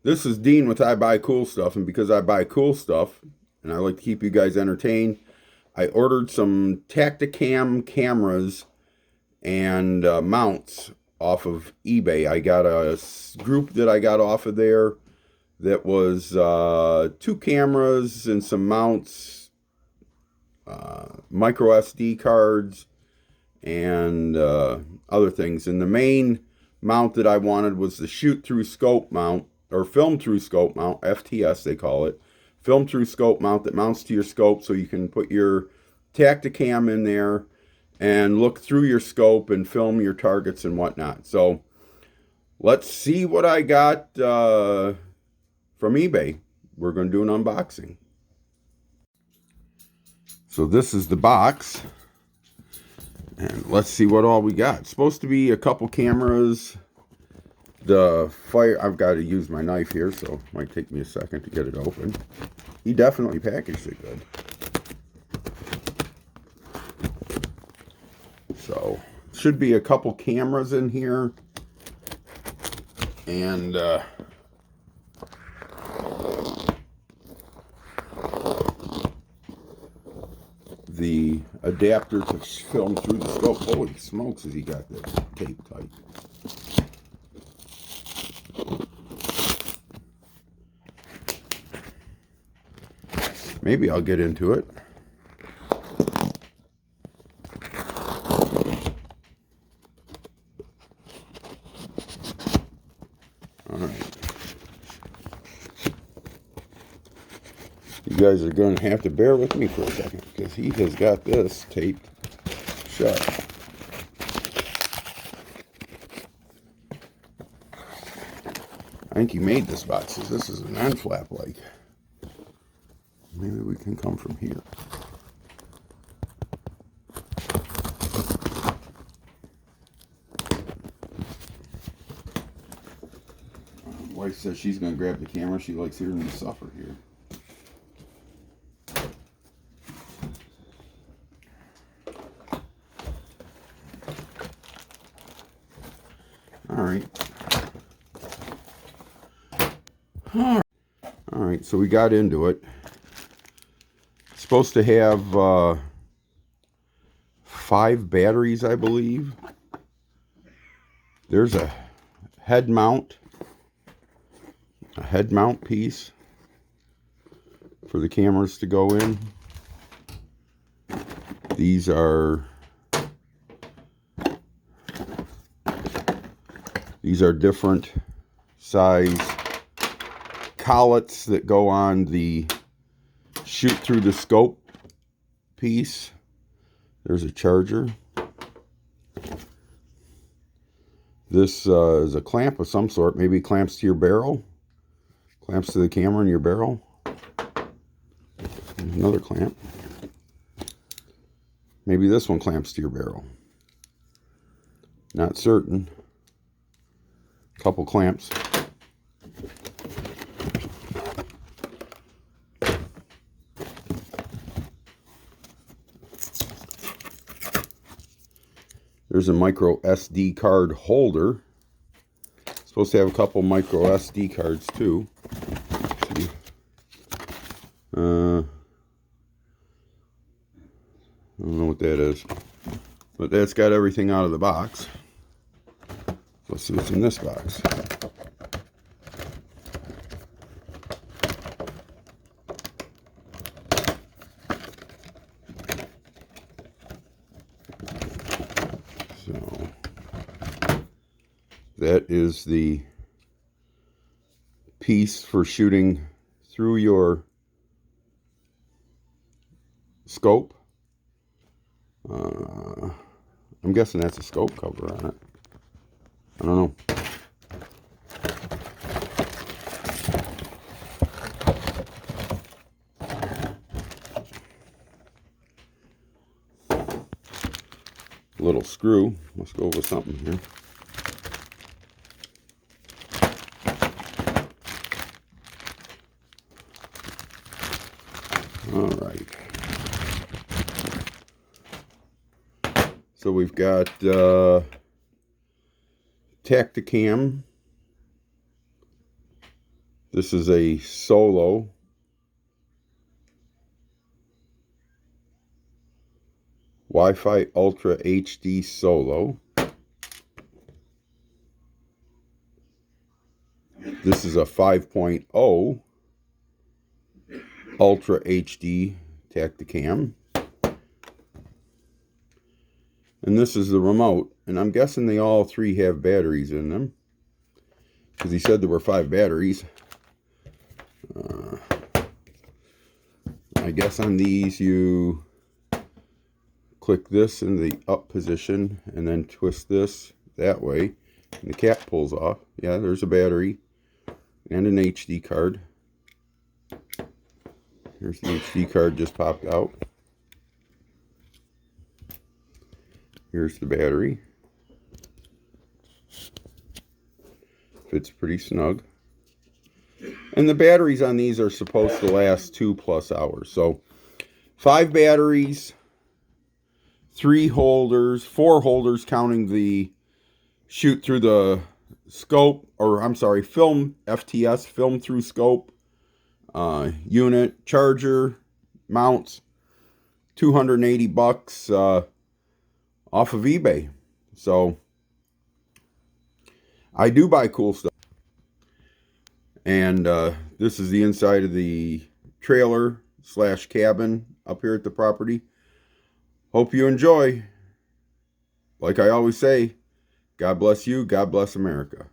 This is Dean with I Buy Cool Stuff, and because I buy cool stuff and I like to keep you guys entertained, I ordered some Tactacam cameras and mounts off of eBay. I got a group that I got off of there that was 2 cameras and some mounts, micro SD cards, and other things. And the main mount that I wanted was the shoot through scope mount, or film through scope mount, FTS they call it. Film through scope mount that mounts to your scope so you can put your Tactacam in there and look through your scope and film your targets and whatnot. So let's see what I got from eBay. We're going to do an unboxing. So this is the box. And let's see what all we got. It's supposed to be a couple cameras. The fire, I've got to use my knife here, so it might take me a second to get it open. He definitely packaged it good. So, should be a couple cameras in here. And the adapter to film through the scope. Holy smokes, has he got this tape tight. Maybe I'll get into it. Alright. You guys are going to have to bear with me for a second because he has got this taped shut. I think he made this box. This is a non-flap like. Maybe we can come from here. My wife says she's going to grab the camera. She likes hearing me suffer here. All right, so we got into it. It's supposed to have 5 batteries, I believe. There's a head mount piece for the cameras to go in. These are different size collets that go on the shoot through the scope piece. There's a charger. This is a clamp of some sort. Maybe it clamps to your barrel. Clamps to the camera in your barrel. Another clamp. Maybe this one clamps to your barrel. Not certain. Couple clamps. There's a micro SD card holder. Supposed to have a couple micro SD cards too. I don't know what that is, but that's got everything out of the box. Let's see what's in this box. So that is the piece for shooting through your scope. I'm guessing that's a scope cover on it. I don't know. Little screw. Let's go with something here. All right. So we've got Tactacam This is a Solo Wi-Fi Ultra HD Solo. This is a 5.0 Ultra HD Tactacam. And this is the remote. And I'm guessing they all three have batteries in them, because he said there were 5 batteries. I guess on these you click this in the up position and then twist this that way and the cap pulls off. Yeah, there's a battery and an HD card. Here's the HD card just popped out. Here's the battery. Fits pretty snug. And the batteries on these are supposed to last 2+ hours. So 5 batteries, 3 holders, 4 holders counting the shoot through the scope, or I'm sorry, film FTS, film through scope unit, charger, mounts, $280 off of eBay. So I do buy cool stuff. And this is the inside of the trailer / cabin up here at the property. Hope you enjoy. Like I always say, God bless you, God bless America.